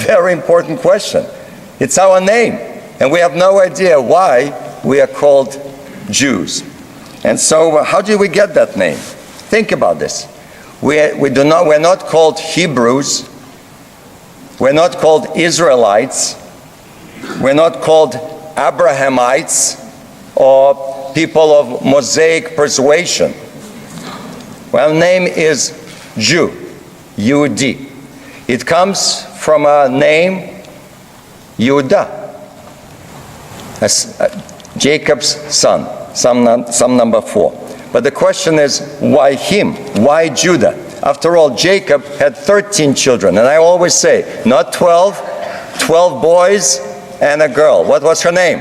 very important question. It's our name, and we have no idea why we are called Jews. And so how did we get that name? Think about this. We're not called Hebrews. We're not called Israelites. We're not called Abrahamites or people of Mosaic persuasion. Well, name is Jew, Yehudi. It comes from a name, Yehuda, Jacob's son number 4. But the question is, why him? Why Judah? After all, Jacob had 13 children, and I always say, not 12, 12 boys and a girl. What was her name?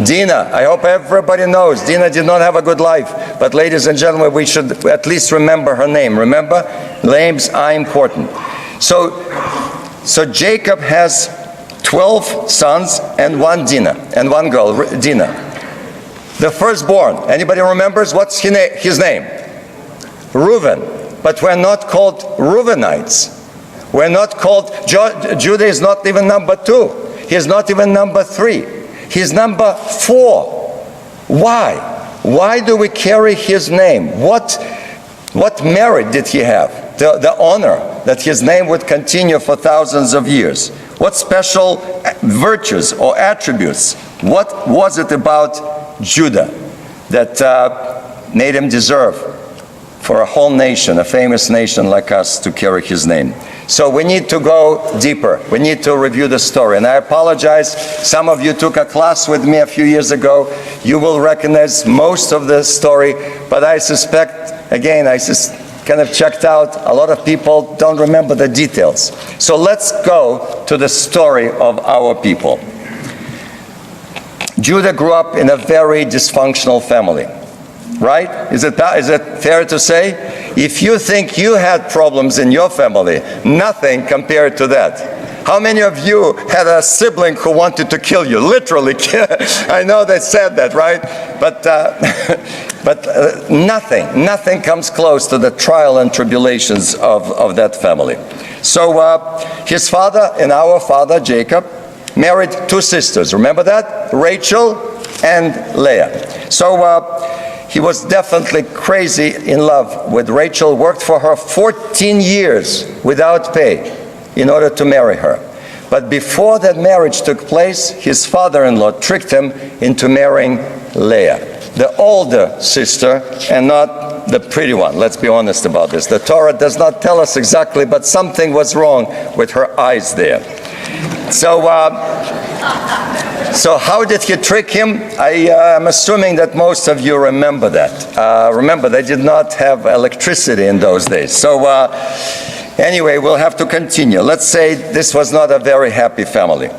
Dinah. I hope everybody knows Dinah did not have a good life. But ladies and gentlemen, we should at least remember her name. Remember? Names are important. So Jacob has 12 sons and one Dinah, and one girl, Dinah. The firstborn, anybody remembers what's his name? Reuben. But we're not called Reubenites. We're not called, Judah is not even number 2. He's not even number 3. He's number 4. Why? Why do we carry his name? What merit did he have? The honor that his name would continue for thousands of years. What special virtues or attributes? What was it about Judah that made him deserve for a whole nation, a famous nation like us, to carry his name? So we need to go deeper. We need to review the story. And I apologize, some of you took a class with me a few years ago. You will recognize most of the story, but I suspect, again, I just kind of checked out, a lot of people don't remember the details. So let's go to the story of our people. Judah grew up in a very dysfunctional family, right? Is it fair to say? If you think you had problems in your family, nothing compared to that. How many of you had a sibling who wanted to kill you? Literally. I know they said that, right? But nothing comes close to the trial and tribulations of that family. So his father and our father, Jacob, married 2 sisters. Remember that? Rachel and Leah. So he was definitely crazy in love with Rachel, worked for her 14 years without pay in order to marry her. But before that marriage took place, his father-in-law tricked him into marrying Leah, the older sister and not the pretty one. Let's be honest about this. The Torah does not tell us exactly, but something was wrong with her eyes there. So how did he trick him? I'm assuming that most of you remember that. Remember, they did not have electricity in those days. So anyway, we'll have to continue. Let's say this was not a very happy family.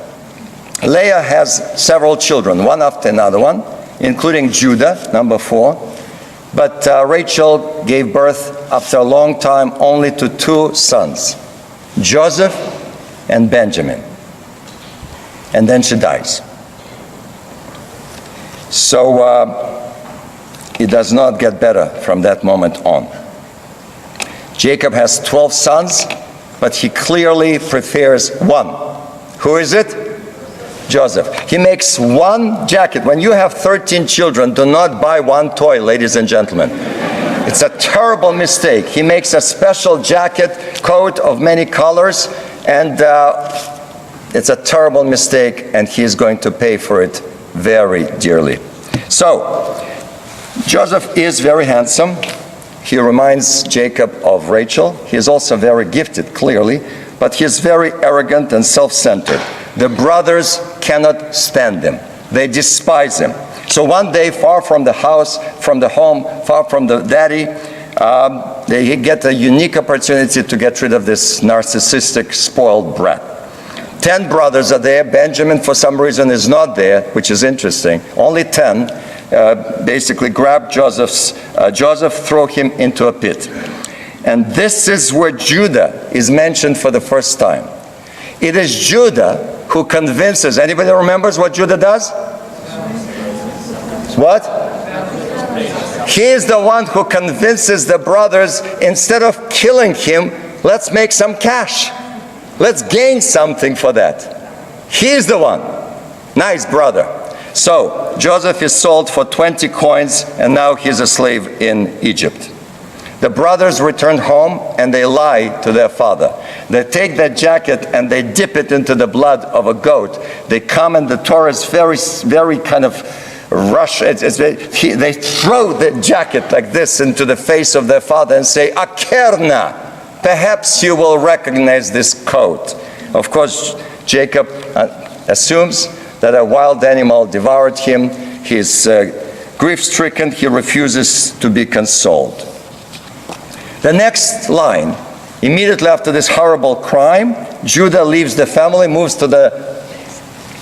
Leah has several children, one after another one, including Judah, number 4. But Rachel gave birth after a long time only to 2 sons, Joseph and Benjamin. And then she dies. So it does not get better from that moment on. Jacob has 12 sons, but he clearly prefers one. Who is it? Joseph. He makes one jacket. When you have 13 children, do not buy one toy, ladies and gentlemen. It's a terrible mistake. He makes a special jacket, coat of many colors, and it's a terrible mistake, and he is going to pay for it very dearly. So, Joseph is very handsome. He reminds Jacob of Rachel. He is also very gifted, clearly, but he is very arrogant and self-centered. The brothers cannot stand him. They despise him. So one day, far from the house, from the home, far from the daddy, they get a unique opportunity to get rid of this narcissistic, spoiled brat. 10 brothers are there. Benjamin, for some reason, is not there, which is interesting. Only 10 basically grab Joseph, throw him into a pit. And this is where Judah is mentioned for the first time. It is Judah who convinces. Anybody remembers what Judah does? What? He is the one who convinces the brothers, instead of killing him, let's make some cash. Let's gain something for that. He's the one. Nice brother. So Joseph is sold for 20 coins, and now he's a slave in Egypt. The brothers return home and they lie to their father. They take that jacket and they dip it into the blood of a goat. They come, and the Torah is very kind of rush. They throw the jacket like this into the face of their father and say, "Akerna, perhaps you will recognize this coat." Of course, Jacob assumes that a wild animal devoured him. He's grief-stricken. He refuses to be consoled. The next line, immediately after this horrible crime, Judah leaves the family, moves to the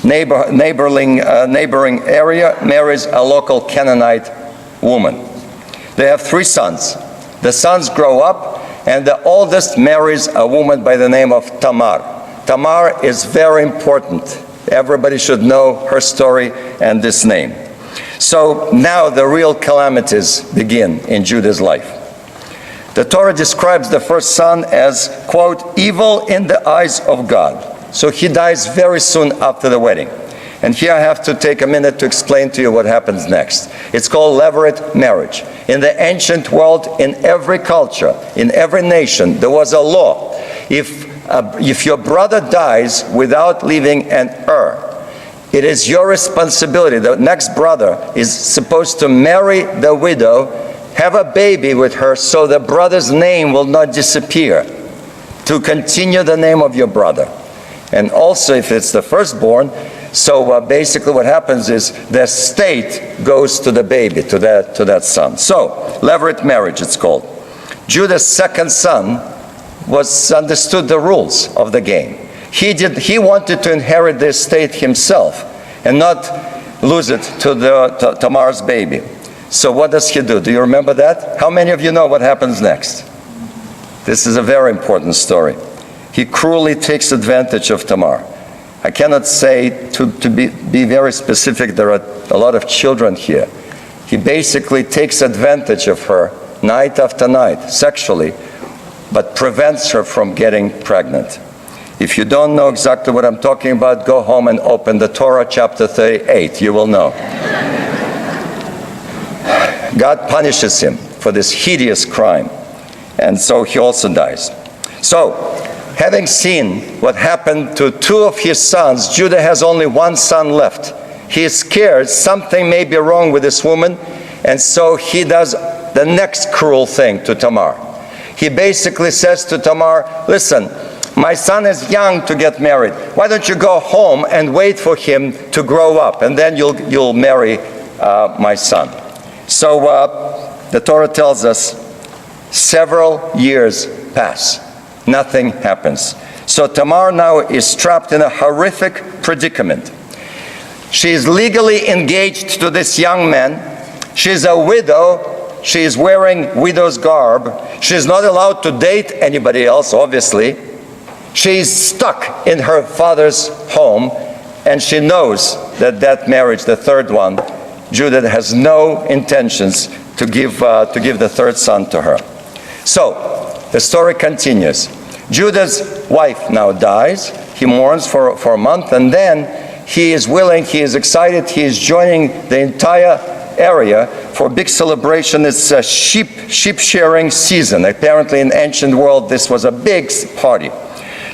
neighboring area, marries a local Canaanite woman. They have 3 sons. The sons grow up, and the oldest marries a woman by the name of Tamar. Tamar is very important. Everybody should know her story and this name. So now the real calamities begin in Judah's life. The Torah describes the first son as, quote, evil in the eyes of God. So he dies very soon after the wedding. And here I have to take a minute to explain to you what happens next. It's called levirate marriage. In the ancient world, in every culture, in every nation, there was a law. If your brother dies without leaving an heir, it is your responsibility. The next brother is supposed to marry the widow, have a baby with her, so the brother's name will not disappear, to continue the name of your brother. And also, if it's the firstborn, so basically what happens is the estate goes to the baby, to that son. So, levirate marriage, it's called. Judah's second son understood the rules of the game. He wanted to inherit the estate himself and not lose it to Tamar's baby. So what does he do? Do you remember that? How many of you know what happens next? This is a very important story. He cruelly takes advantage of Tamar. I cannot say, to be very specific, there are a lot of children here. He basically takes advantage of her night after night, sexually, but prevents her from getting pregnant. If you don't know exactly what I'm talking about, go home and open the Torah chapter 38. You will know. God punishes him for this hideous crime, and so he also dies. So, having seen what happened to 2 of his sons, Judah has only 1 son left. He is scared something may be wrong with this woman, and so he does the next cruel thing to Tamar. He basically says to Tamar, listen, my son is young to get married. Why don't you go home and wait for him to grow up, and then you'll marry my son. So the Torah tells us several years pass. Nothing happens. So Tamar now is trapped in a horrific predicament. She is legally engaged to this young man. She's a widow. She is wearing widow's garb. She is not allowed to date anybody else, obviously. She is stuck in her father's home, and she knows that marriage, the third one, Judah has no intentions to give the third son to her. So the story continues. Judah's wife now dies. He mourns for a month, and then he is excited, he is joining the entire area for a big celebration. It's a sheep shearing season. Apparently in the ancient world this was a big party.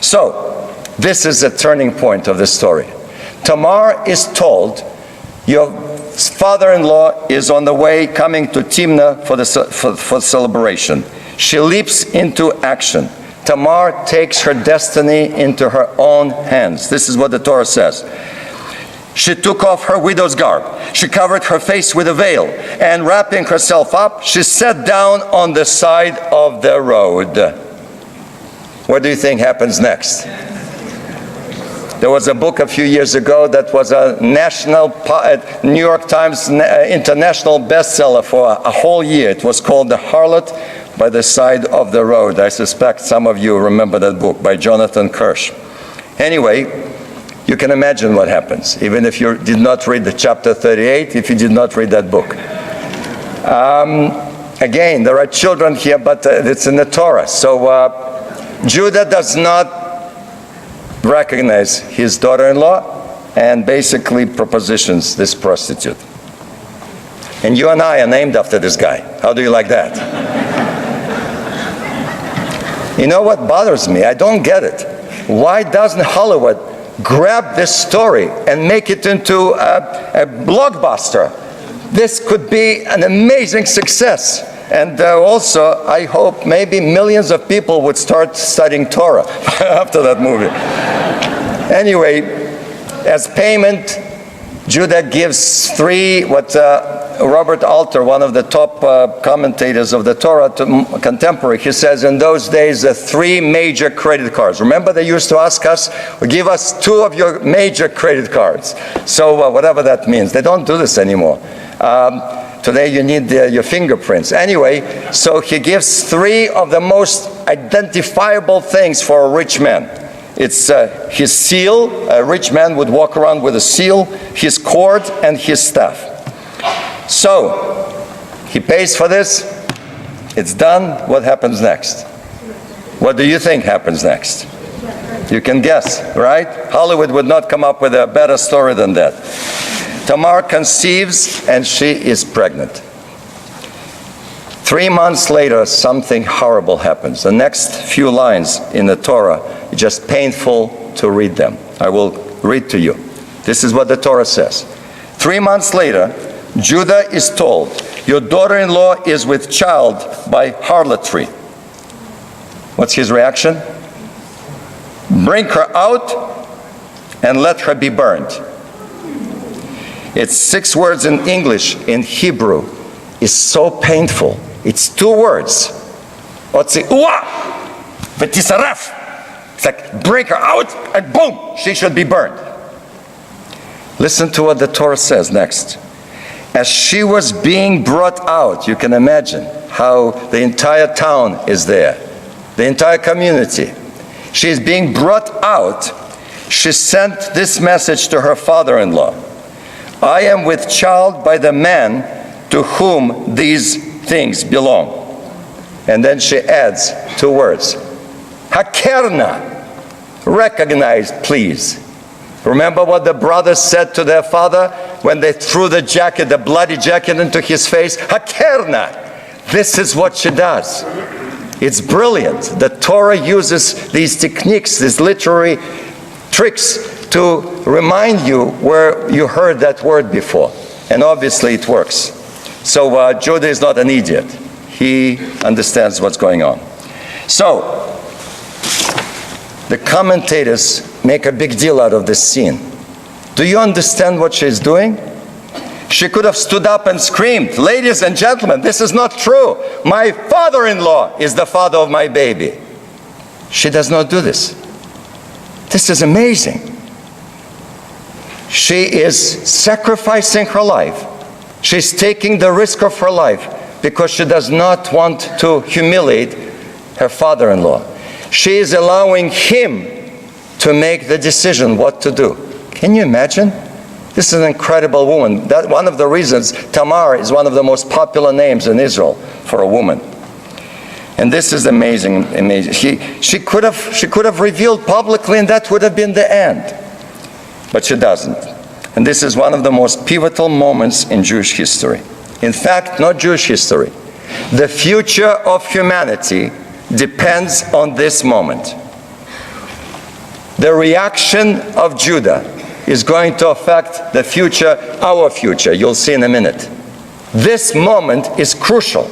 So this is a turning point of the story. Tamar is told, your father-in-law is on the way coming to Timnah for celebration. She leaps into action. Tamar takes her destiny into her own hands. This is what the Torah says. She took off her widow's garb. She covered her face with a veil, and wrapping herself up, she sat down on the side of the road. What do you think happens next? There was a book a few years ago that was a New York Times international bestseller for a whole year. It was called The Harlot by the Side of the Road. I suspect some of you remember that book by Jonathan Kirsch. Anyway, you can imagine what happens, even if you did not read the chapter 38, if you did not read that book. Again, there are children here, but it's in the Torah. So Judah does not recognizes his daughter-in-law and basically propositions this prostitute. And you and I are named after this guy. How do you like that? You know what bothers me? I don't get it. Why doesn't Hollywood grab this story and make it into a blockbuster? This could be an amazing success. And also, I hope maybe millions of people would start studying Torah after that movie. Anyway, as payment, Judah gives Robert Alter, one of the top commentators of the Torah contemporary, he says in those days the 3 major credit cards. Remember they used to ask us, give us 2 of your major credit cards. So whatever that means. They don't do this anymore. Today you need your fingerprints. Anyway, so he gives 3 of the most identifiable things for a rich man. It's his seal. A rich man would walk around with a seal, his cord, and his staff. So, he pays for this. It's done. What happens next? What do you think happens next? You can guess, right? Hollywood would not come up with a better story than that. Tamar conceives, and she is pregnant. 3 months later, something horrible happens. The next few lines in the Torah are just painful to read them. I will read to you. This is what the Torah says. 3 months later, Judah is told, your daughter-in-law is with child by harlotry. What's his reaction? Bring her out and let her be burned. It's 6 words in English. In Hebrew, it's so painful. It's 2 words. It's like, bring her out and boom, she should be burned. Listen to what the Torah says next. As she was being brought out, you can imagine how the entire town is there, the entire community. She is being brought out. She sent this message to her father-in-law. I am with child by the man to whom these things belong. And then she adds 2 words. Hakerna. Recognize, please. Remember what the brothers said to their father when they threw the jacket, the bloody jacket, into his face? Hakerna. This is what she does. It's brilliant. The Torah uses these techniques, these literary tricks, to remind you where you heard that word before. And obviously it works. So Judah is not an idiot. He understands what's going on. So, the commentators make a big deal out of this scene. Do you understand what she's doing? She could have stood up and screamed, ladies and gentlemen, this is not true. My father-in-law is the father of my baby. She does not do this. This is amazing. She is sacrificing her life. She's taking the risk of her life because she does not want to humiliate her father-in-law. She is allowing him to make the decision what to do. Can you imagine? This is an incredible woman. That's one of the reasons Tamar is one of the most popular names in Israel for a woman. And this is amazing. She could have revealed publicly, and that would have been the end. But she doesn't. And this is one of the most pivotal moments in Jewish history. In fact, not Jewish history. The future of humanity depends on this moment. The reaction of Judah is going to affect the future, our future. You'll see in a minute. This moment is crucial.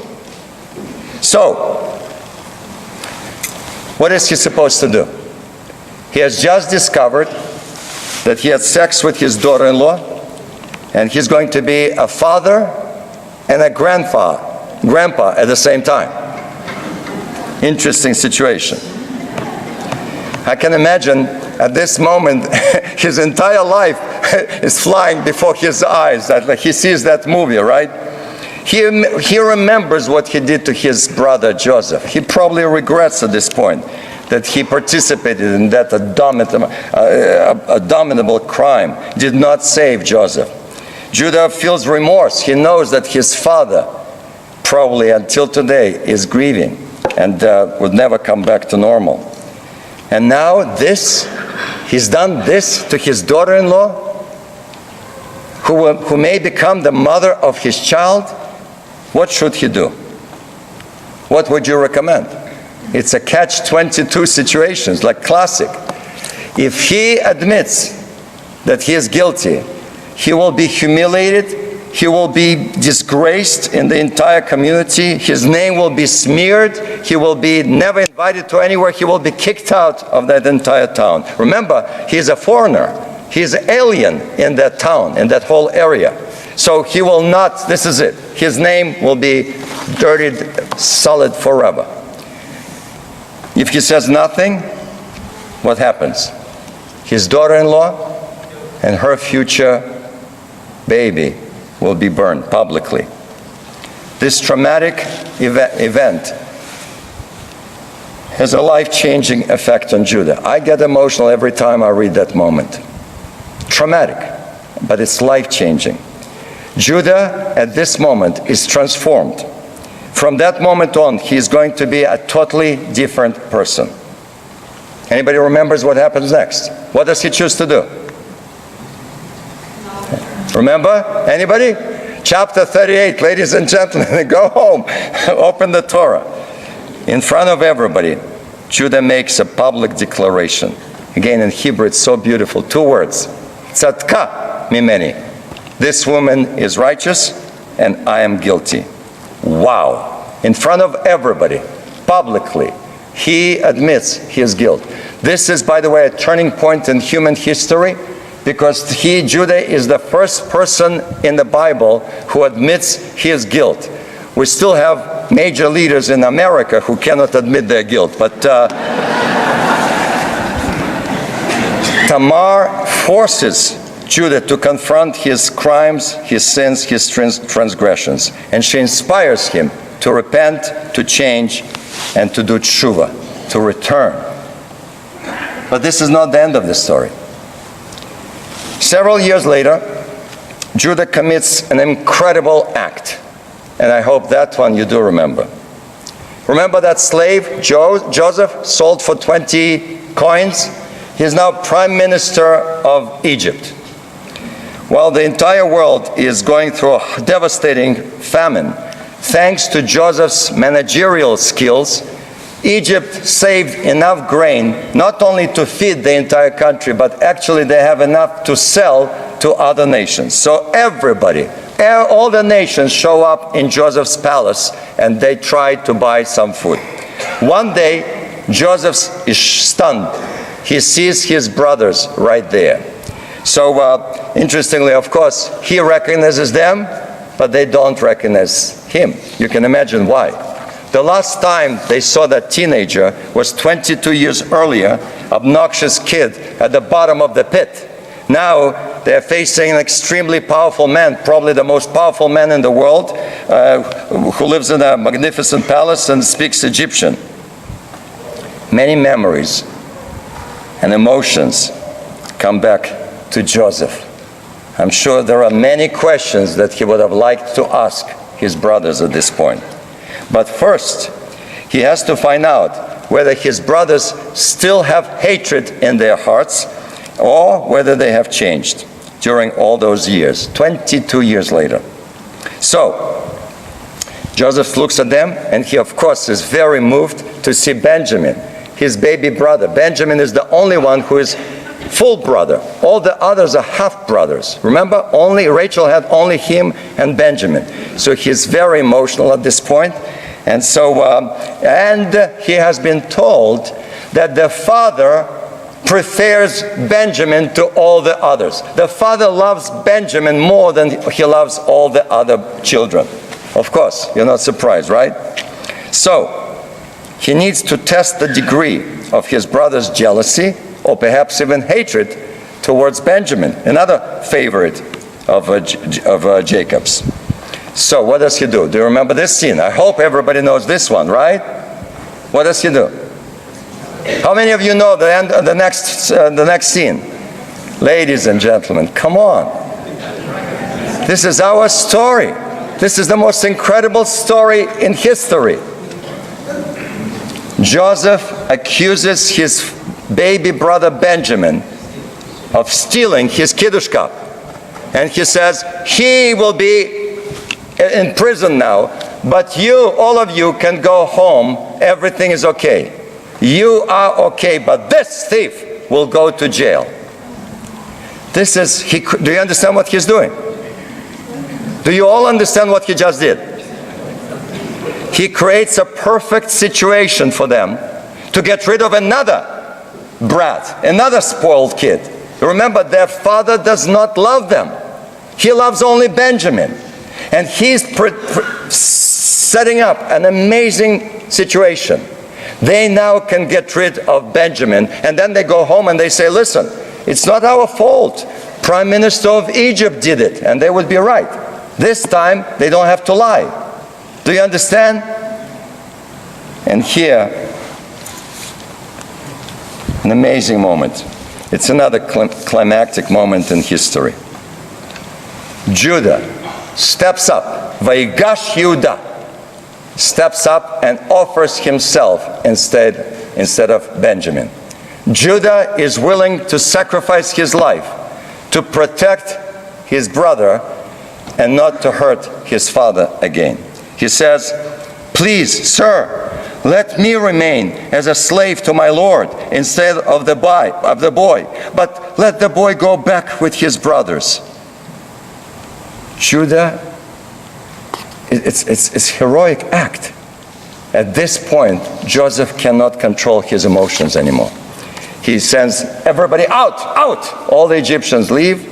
So, what is he supposed to do? He has just discovered that he had sex with his daughter-in-law, and he's going to be a father and a grandpa at the same time. Interesting situation. I can imagine at this moment his entire life is flying before his eyes. Like he sees that movie, right? He remembers what he did to his brother Joseph. He probably regrets at this point that he participated in that abominable crime, did not save Joseph. Judah feels remorse. He knows that his father, probably until today, is grieving and would never come back to normal. And now this, He's done this to his daughter-in-law, who may become the mother of his child. What should he do? What would you recommend? It's a catch-22 situation, like classic. If he admits that he is guilty, he will be humiliated, he will be disgraced in the entire community, his name will be smeared, he will be never invited to anywhere, he will be kicked out of that entire town. Remember, he's a foreigner, he's an alien in that town, in that whole area. So he will not, this is it, his name will be dirtied solid forever. If he says nothing, what happens? His daughter-in-law and her future baby will be burned publicly. This traumatic event has a life-changing effect on Judah. I get emotional every time I read that moment. Traumatic, but it's life-changing. Judah, at this moment, is transformed. From that moment on, he is going to be a totally different person. Anybody remembers what happens next? What does he choose to do? Remember? Anybody? Chapter 38, ladies and gentlemen, go home. Open the Torah. In front of everybody, Judah makes a public declaration. Again, in Hebrew, it's so beautiful. 2 words. Tzadka mimeni. This woman is righteous, and I am guilty. Wow. In front of everybody, publicly, he admits his guilt. This is, by the way, a turning point in human history, because Judah, is the first person in the Bible who admits his guilt. We still have major leaders in America who cannot admit their guilt, but Tamar forces Judah to confront his crimes, his sins, his transgressions, and she inspires him to repent, to change, and to do tshuva, to return. But this is not the end of the story. Several years later, Judah commits an incredible act, and I hope that one you do remember. Remember that slave, Joseph, sold for 20 coins? He's now prime minister of Egypt. While the entire world is going through a devastating famine, thanks to Joseph's managerial skills, Egypt saved enough grain not only to feed the entire country, but actually they have enough to sell to other nations. So everybody, all the nations show up in Joseph's palace and they try to buy some food. One day, Joseph is stunned. He sees his brothers right there. So interestingly, of course, he recognizes them, but they don't recognize him. You can imagine why. The last time they saw that teenager was 22 years earlier, obnoxious kid at the bottom of the pit. Now they're facing an extremely powerful man, probably the most powerful man in the world, who lives in a magnificent palace and speaks Egyptian. Many memories and emotions come back to Joseph. I'm sure there are many questions that he would have liked to ask his brothers at this point. But first, he has to find out whether his brothers still have hatred in their hearts or whether they have changed during all those years, 22 years later. So, Joseph looks at them, and he, of course, is very moved to see Benjamin, his baby brother. Benjamin is the only one who is full brother. All the others are half brothers. Remember, Rachel had only him and Benjamin. So he's very emotional at this point. And so, and he has been told that the father prefers Benjamin to all the others. The father loves Benjamin more than he loves all the other children. Of course, you're not surprised, right? So, he needs to test the degree of his brother's jealousy, or perhaps even hatred, towards Benjamin, another favorite of Jacob's. So what does he do? Do you remember this scene? I hope everybody knows this one, right? What does he do? How many of you know the next scene? Ladies and gentlemen, come on. This is our story. This is the most incredible story in history. Joseph accuses his baby brother Benjamin of stealing his Kiddush cup. And he says, he will be in prison now, but you, all of you, can go home. Everything is okay. You are okay, but this thief will go to jail. This is, do you understand what he's doing? Do you all understand what he just did? He creates a perfect situation for them to get rid of another brat, another spoiled kid. Remember, their father does not love them. He loves only Benjamin. And he's setting up an amazing situation. They now can get rid of Benjamin, and then they go home and they say, listen, it's not our fault. Prime Minister of Egypt did it, and they would be right. This time, they don't have to lie. Do you understand? And here, an amazing moment. It's another climactic moment in history. Judah steps up. Vaigash Yehuda steps up and offers himself instead of Benjamin. Judah is willing to sacrifice his life to protect his brother and not to hurt his father again. He says, please, sir, let me remain as a slave to my Lord instead of the boy, but let the boy go back with his brothers. Judah, it's a heroic act. At this point, Joseph cannot control his emotions anymore. He sends everybody out, out. All the Egyptians leave,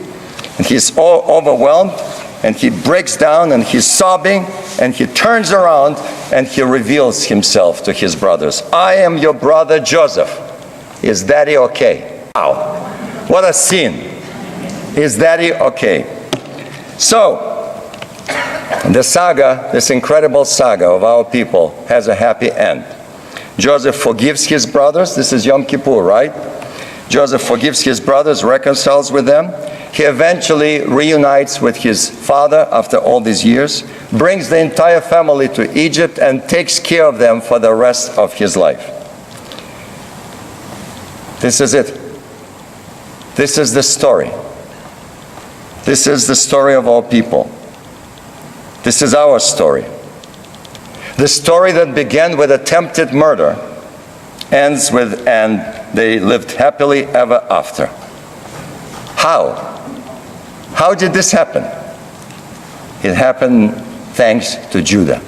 and he's all overwhelmed, and he breaks down, and he's sobbing, and he turns around, and he reveals himself to his brothers. I am your brother Joseph. Is Daddy okay? Wow, what a scene. Is Daddy okay? So, the saga, this incredible saga of our people, has a happy end. Joseph forgives his brothers. This is Yom Kippur, right? Joseph forgives his brothers, reconciles with them. He eventually reunites with his father after all these years, brings the entire family to Egypt, and takes care of them for the rest of his life. This is it. This is the story. This is the story of all people. This is our story. The story that began with attempted murder ends with, and they lived happily ever after. How? How did this happen? It happened thanks to Judah.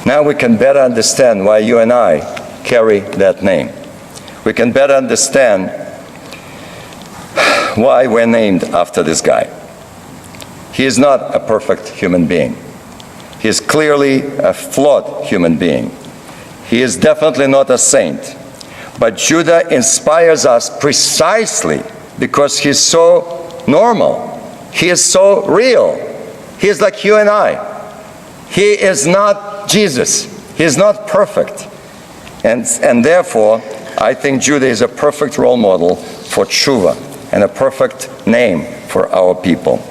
Now we can better understand why you and I carry that name. We can better understand why we're named after this guy. He is not a perfect human being. He is clearly a flawed human being. He is definitely not a saint. But Judah inspires us precisely because he's so normal. He is so real. He is like you and I. He is not Jesus. He is not perfect. And therefore, I think Judah is a perfect role model for tshuva and a perfect name for our people.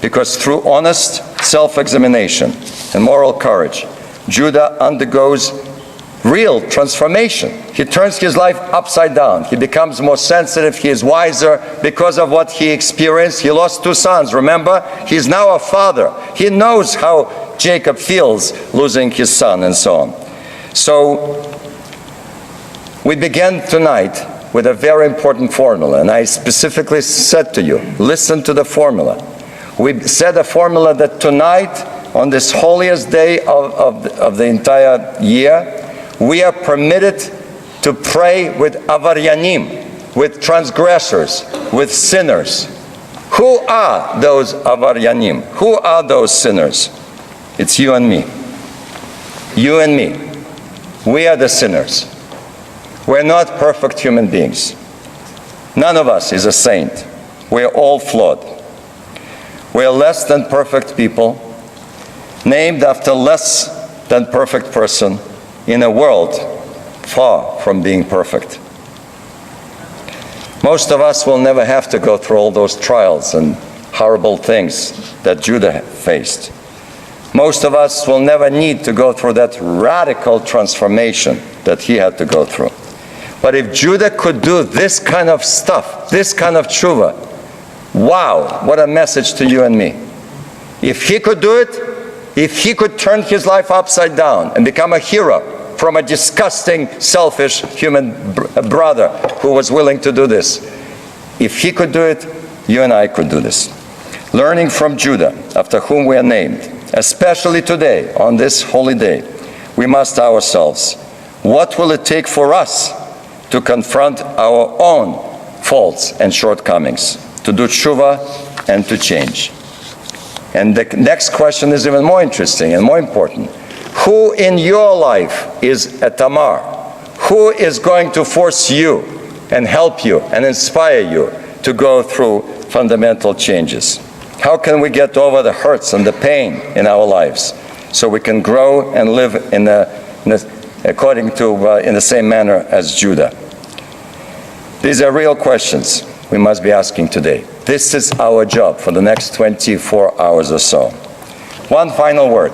Because through honest self-examination and moral courage, Judah undergoes real transformation. He turns his life upside down. He becomes more sensitive. He is wiser because of what he experienced. He lost 2 sons, remember? He's now a father. He knows how Jacob feels losing his son and so on. So we began tonight with a very important formula, and I specifically said to you, listen to the formula. We said a formula that tonight, on this holiest day of the entire year, we are permitted to pray with avaryanim, with transgressors, with sinners. Who are those avaryanim? Who are those sinners? It's you and me. You and me. We are the sinners. We're not perfect human beings. None of us is a saint. We're all flawed. We're less than perfect people, named after less than perfect person in a world far from being perfect. Most of us will never have to go through all those trials and horrible things that Judah faced. Most of us will never need to go through that radical transformation that he had to go through. But if Judah could do this kind of stuff, this kind of tshuva, wow, what a message to you and me. If he could do it, if he could turn his life upside down and become a hero from a disgusting, selfish human brother who was willing to do this, if he could do it, you and I could do this. Learning from Judah, after whom we are named, especially today, on this holy day, we must ask ourselves, what will it take for us to confront our own faults and shortcomings, to do tshuva and to change? And the next question is even more interesting and more important. Who in your life is a Tamar? Who is going to force you and help you and inspire you to go through fundamental changes? How can we get over the hurts and the pain in our lives so we can grow and live in the same manner as Judah? These are real questions we must be asking today. This is our job for the next 24 hours or so. One final word.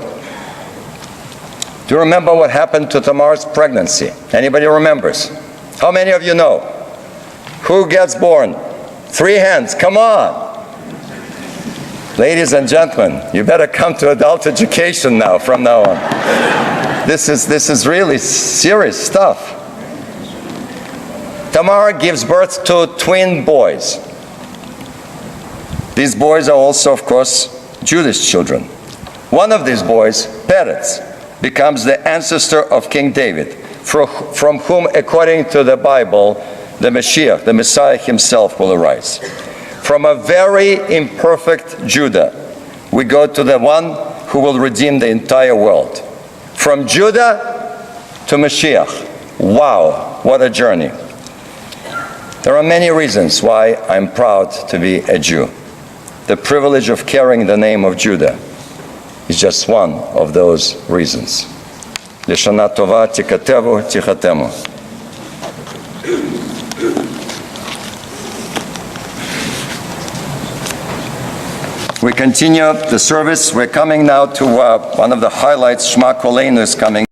Do you remember what happened to Tamar's pregnancy? Anybody remembers? How many of you know? Who gets born? 3 hands, come on. Ladies and gentlemen, you better come to adult education now, from now on. This is really serious stuff. Tamar gives birth to twin boys. These boys are also, of course, Judah's children. One of these boys, Peretz, becomes the ancestor of King David, from whom, according to the Bible, the Mashiach, the Messiah himself, will arise. From a very imperfect Judah, we go to the one who will redeem the entire world. From Judah to Mashiach. Wow, what a journey. There are many reasons why I'm proud to be a Jew. The privilege of carrying the name of Judah is just one of those reasons. L'shana tova tikatevu tichatemu. We continue the service. We're coming now to one of the highlights. Shema Koleinu is coming.